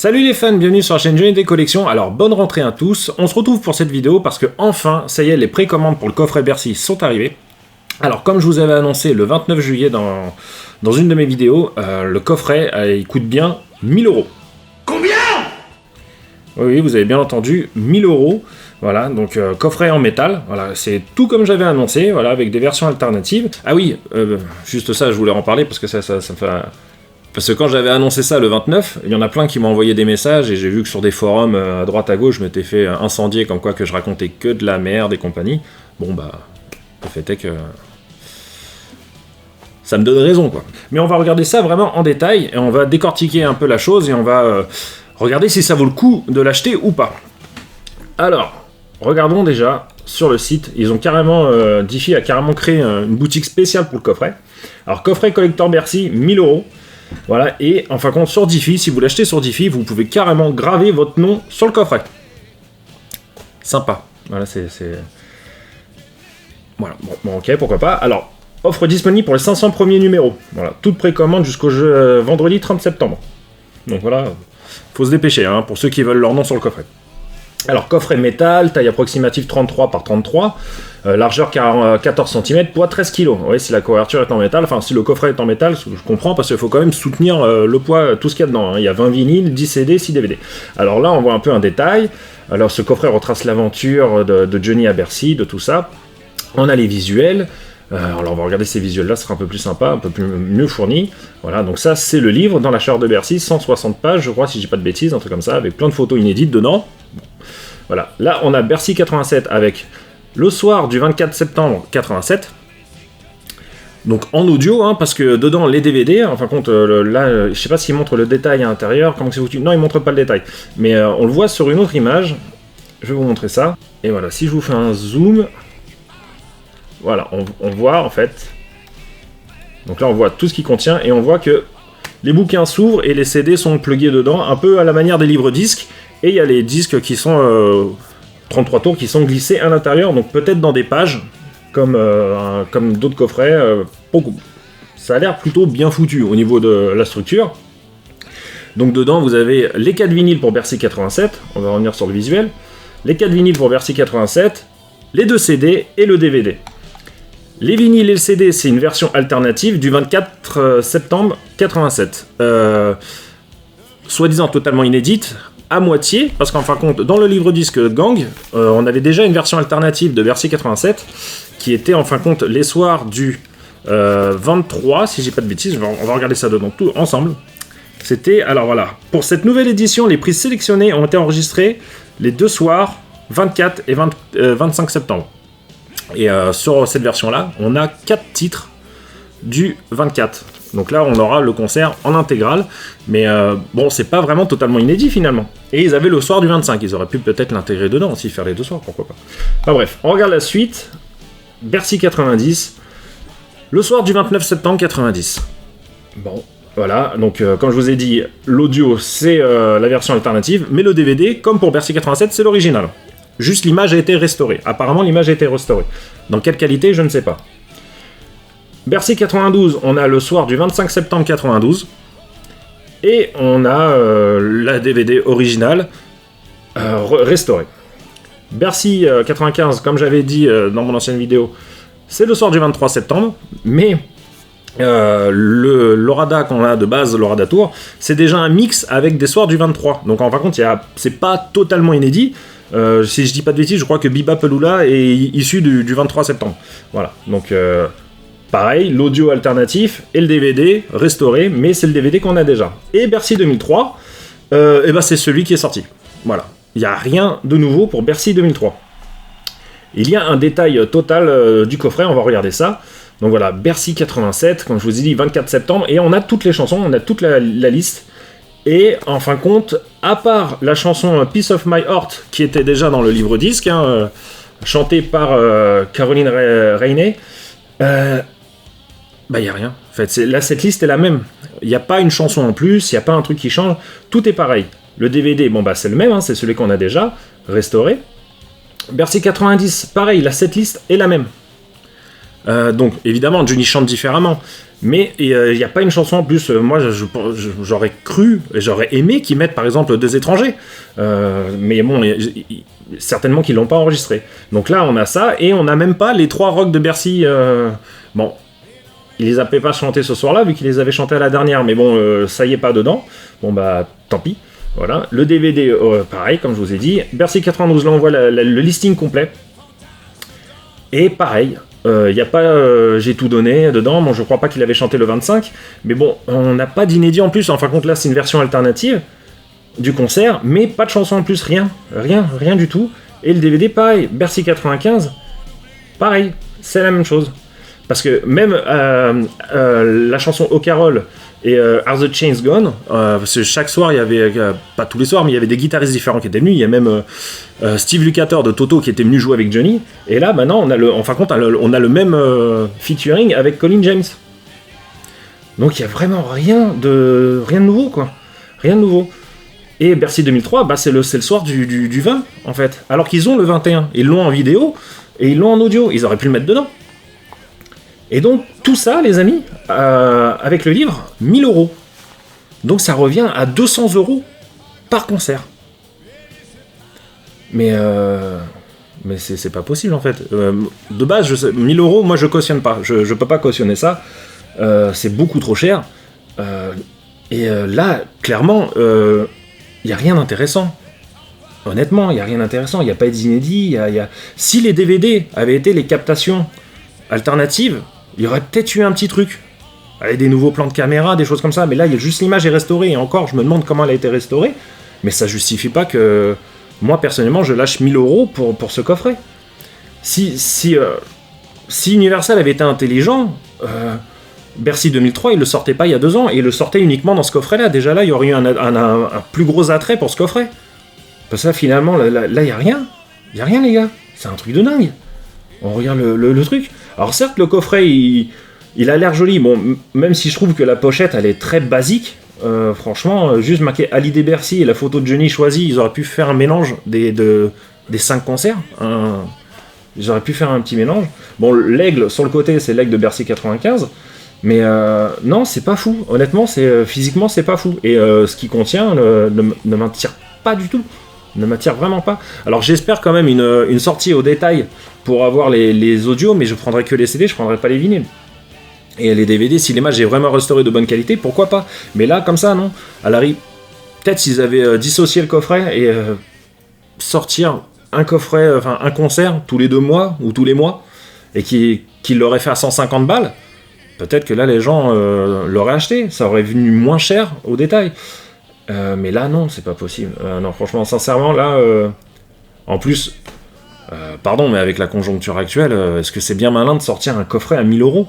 Salut les fans, bienvenue sur la chaîne Johnny des Collections. Alors bonne rentrée à tous, on se retrouve pour cette vidéo parce que enfin, ça y est, les précommandes pour le coffret Bercy sont arrivées. Alors comme je vous avais annoncé le 29 juillet dans une de mes vidéos, le coffret il coûte bien 1000 €. Combien? Oui, vous avez bien entendu, 1000 €. Voilà, donc coffret en métal, voilà, c'est tout comme j'avais annoncé, voilà, avec des versions alternatives. Ah oui, juste ça, je voulais en parler parce que ça me fait... Parce que quand j'avais annoncé ça le 29, il y en a plein qui m'ont envoyé des messages et j'ai vu que sur des forums à droite à gauche, je m'étais fait incendier comme quoi que je racontais que de la merde et compagnie. Bon bah, le fait est que... ça me donne raison quoi. Mais on va regarder ça vraiment en détail et on va décortiquer un peu la chose et on va regarder si ça vaut le coup de l'acheter ou pas. Alors, regardons déjà sur le site, ils ont carrément, Diffie a carrément créé une boutique spéciale pour le coffret. Alors coffret collector Bercy, 1000 €. Voilà, et en fin de compte, sur Diffie, si vous l'achetez sur Diffie, vous pouvez carrément graver votre nom sur le coffret. Sympa. Voilà, c'est... Voilà, bon, ok, pourquoi pas. Alors, offre disponible pour les 500 premiers numéros. Voilà, toute précommande jusqu'au vendredi 30 septembre. Donc voilà, faut se dépêcher, hein, pour ceux qui veulent leur nom sur le coffret. Alors, coffret métal, taille approximative 33 par 33, largeur 14 cm, poids 13 kg. Oui, si la couverture est en métal, enfin si le coffret est en métal, je comprends parce qu'il faut quand même soutenir le poids, tout ce qu'il y a dedans. Hein. Il y a 20 vinyles, 10 CD, 6 DVD. Alors là, on voit un peu un détail. Alors ce coffret retrace l'aventure de Johnny à Bercy, de tout ça. On a les visuels. Alors on va regarder ces visuels là, ce sera un peu plus sympa, un peu mieux fourni. Voilà, donc ça c'est le livre dans la chaire de Bercy, 160 pages je crois, si je dis pas de bêtises, un truc comme ça, avec plein de photos inédites dedans. Voilà, là on a Bercy 87 avec le soir du 24 septembre 87. Donc en audio, hein, parce que dedans les DVD, en fin de compte, là je sais pas s'il montre le détail à l'intérieur, comment c'est foutu. Non, il montre pas le détail, mais on le voit sur une autre image. Je vais vous montrer ça. Et voilà, si je vous fais un zoom... Voilà, on voit en fait, donc là on voit tout ce qu'il contient et on voit que les bouquins s'ouvrent et les CD sont plugués dedans, un peu à la manière des livres disques, et il y a les disques qui sont 33 tours qui sont glissés à l'intérieur, donc peut-être dans des pages, comme d'autres coffrets, ça a l'air plutôt bien foutu au niveau de la structure. Donc dedans vous avez les 4 vinyles pour Bercy 87, on va revenir sur le visuel, les 4 vinyles pour Bercy 87, les 2 CD et le DVD. Les vinyles et le CD, c'est une version alternative du 24 septembre 87. Soi-disant totalement inédite, à moitié, parce qu'en fin de compte, dans le livre disque Gang, on avait déjà une version alternative de Bercy 87, qui était en fin de compte les soirs du 23, si j'ai pas de bêtises, on va regarder ça dedans tout ensemble. C'était, alors voilà, pour cette nouvelle édition, les prix sélectionnés ont été enregistrés les 2 soirs, 24 et 25 septembre. Et sur cette version-là, on a 4 titres du 24. Donc là, on aura le concert en intégrale. Mais bon, c'est pas vraiment totalement inédit finalement. Et ils avaient le soir du 25. Ils auraient pu peut-être l'intégrer dedans aussi, faire les 2 soirs, pourquoi pas. Enfin bref, on regarde la suite. Bercy 90. Le soir du 29 septembre 90. Bon, voilà. Donc comme je vous ai dit, l'audio, c'est la version alternative. Mais le DVD, comme pour Bercy 87, c'est l'original. Juste l'image a été restaurée. Apparemment, l'image a été restaurée. Dans quelle qualité, je ne sais pas. Bercy 92, on a le soir du 25 septembre 92. Et on a la DVD originale restaurée. Bercy 95, comme j'avais dit dans mon ancienne vidéo, c'est le soir du 23 septembre. Mais l'Orada qu'on a de base, l'Orada Tour, c'est déjà un mix avec des soirs du 23. Donc en fin de compte, c'est pas totalement inédit. Si je dis pas de bêtises, je crois que Biba Peloula est issu du 23 septembre. Voilà, donc pareil, l'audio alternatif et le DVD restauré, mais c'est le DVD qu'on a déjà. Et Bercy 2003, et ben c'est celui qui est sorti. Voilà, il n'y a rien de nouveau pour Bercy 2003. Il y a un détail total du coffret, on va regarder ça. Donc voilà, Bercy 87, comme je vous ai dit, 24 septembre, et on a toutes les chansons, on a toute la liste. Et en fin de compte, à part la chanson Piece of My Heart, qui était déjà dans le livre disque, hein, chantée par Caroline Rainey, bah il n'y a rien. En fait, là, cette liste est la même. Il n'y a pas une chanson en plus, il n'y a pas un truc qui change, tout est pareil. Le DVD, bon bah c'est le même, hein, c'est celui qu'on a déjà, restauré. Bercy 90, pareil, la setlist est la même. Donc évidemment, Johnny chante différemment. Mais il n'y a pas une chanson en plus. Moi, j'aurais cru, j'aurais aimé qu'ils mettent par exemple Deux étrangers. Mais bon, certainement qu'ils l'ont pas enregistré. Donc là, on a ça, et on n'a même pas les 3 rocks de Bercy. Bon, ils les avaient pas chantés ce soir-là, vu qu'ils les avaient chantés à la dernière. Mais bon, ça y est pas dedans. Bon bah, tant pis. Voilà. Le DVD, pareil, comme je vous ai dit. Bercy 92, là on voit le listing complet. Et pareil. Il n'y a pas J'ai tout donné dedans, bon, je crois pas qu'il avait chanté le 25, mais bon, on n'a pas d'inédit en plus, en fin de compte là c'est une version alternative du concert, mais pas de chanson en plus, rien du tout, et le DVD pareil, Bercy 95, pareil, c'est la même chose, parce que même la chanson Oh Carol et Are the Chains Gone, parce que chaque soir il y avait, pas tous les soirs, mais il y avait des guitaristes différents qui étaient venus, il y a même Steve Lukather de Toto qui était venu jouer avec Johnny, et là maintenant on a le même featuring avec Colin James. Donc il y a vraiment rien de nouveau quoi, rien de nouveau. Et Bercy 2003, bah c'est le soir du 20 en fait, alors qu'ils ont le 21, ils l'ont en vidéo et ils l'ont en audio, ils auraient pu le mettre dedans. Et donc, tout ça, les amis, avec le livre, 1000 €. Donc, ça revient à 200 € par concert. Mais c'est pas possible, en fait. De base, 1000 €, moi, je cautionne pas. Je peux pas cautionner ça. C'est beaucoup trop cher. Là, clairement, il n'y a rien d'intéressant. Honnêtement, il n'y a rien d'intéressant. Il n'y a pas d'inédit. Si les DVD avaient été les captations alternatives, il y aurait peut-être eu un petit truc, avec des nouveaux plans de caméra, des choses comme ça, mais là, il y a juste l'image est restaurée, et encore, je me demande comment elle a été restaurée, mais ça justifie pas que, moi, personnellement, je lâche 1000 € pour ce coffret. Si Universal avait été intelligent, Bercy 2003, il le sortait pas il y a 2 ans, et il le sortait uniquement dans ce coffret-là. Déjà là, il y aurait eu un plus gros attrait pour ce coffret. Parce que là, finalement, là, il y a rien. Il y a rien, les gars. C'est un truc de dingue. On regarde le truc. Alors certes, le coffret, il a l'air joli. Bon, même si je trouve que la pochette, elle est très basique. Franchement, juste marqué Hallyday Bercy et la photo de Johnny choisie, ils auraient pu faire un mélange des 5 concerts. Ils auraient pu faire un petit mélange. Bon, l'aigle, sur le côté, c'est l'aigle de Bercy 95. Mais non, c'est pas fou. Honnêtement, physiquement, c'est pas fou. Et ce qui contient ne m'attire pas du tout. Ne m'attire vraiment pas. Alors j'espère quand même une sortie au détail pour avoir les audios, mais je prendrai que les CD, je prendrai pas les vinyles. Et les DVD, si l'image est vraiment restaurée de bonne qualité, pourquoi pas. Mais là, comme ça, non. À la peut-être s'ils avaient dissocié le coffret et sortir un coffret, enfin un concert tous les 2 mois ou tous les mois, et qu'ils l'auraient fait à 150 balles, peut-être que là les gens l'auraient acheté, ça aurait venu moins cher au détail. Mais là non, c'est pas possible. Non, franchement, sincèrement, là, en plus, pardon, mais avec la conjoncture actuelle, est-ce que c'est bien malin de sortir un coffret à 1000 €?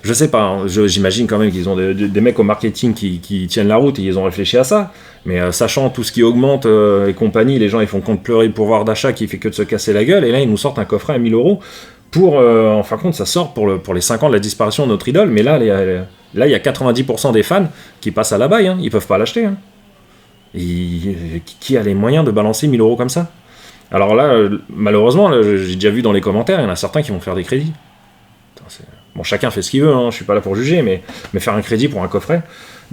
Je sais pas, hein, j'imagine quand même qu'ils ont des mecs au marketing qui tiennent la route et ils ont réfléchi à ça. Mais sachant tout ce qui augmente et compagnie, les gens ils font compte pleurer le pouvoir d'achat qui fait que de se casser la gueule, et là ils nous sortent un coffret à 1000 € pour, en fin de compte, ça sort pour les 5 ans de la disparition de notre idole, mais là il y a 90% des fans qui passent à la baille, hein, ils peuvent pas l'acheter. Hein. Qui a les moyens de balancer 1000 € comme ça? Alors là, malheureusement, là, j'ai déjà vu dans les commentaires, il y en a certains qui vont faire des crédits. Bon, chacun fait ce qu'il veut, hein, je suis pas là pour juger, mais faire un crédit pour un coffret,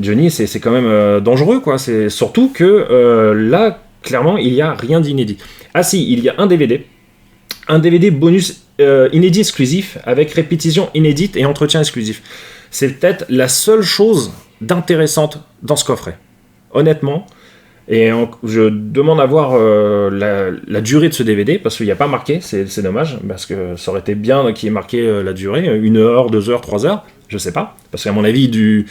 Johnny, c'est quand même dangereux, quoi. C'est surtout que là, clairement, il n'y a rien d'inédit. Ah si, il y a un DVD bonus inédit exclusif, avec répétition inédite et entretien exclusif. C'est peut-être la seule chose d'intéressante dans ce coffret. Honnêtement. Et je demande à voir la durée de ce DVD, parce qu'il n'y a pas marqué, c'est dommage, parce que ça aurait été bien qu'il y ait marqué la durée, 1 heure, 2 heures, 3 heures, je sais pas, parce qu'à mon avis, du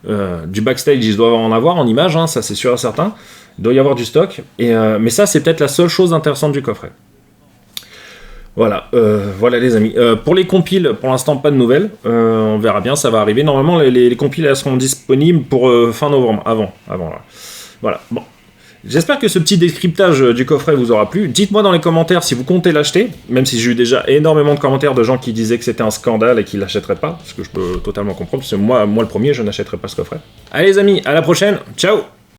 backstage, ils doivent en avoir en images, hein, ça c'est sûr et certain, il doit y avoir du stock, mais ça c'est peut-être la seule chose intéressante du coffret. Voilà, voilà les amis. Pour les compiles, pour l'instant pas de nouvelles, on verra bien, ça va arriver. Normalement les compiles elles seront disponibles pour fin novembre, avant là. Voilà, bon. J'espère que ce petit décryptage du coffret vous aura plu. Dites-moi dans les commentaires si vous comptez l'acheter, même si j'ai eu déjà énormément de commentaires de gens qui disaient que c'était un scandale et qu'ils l'achèteraient pas, ce que je peux totalement comprendre, parce que moi le premier, je n'achèterais pas ce coffret. Allez les amis, à la prochaine, ciao!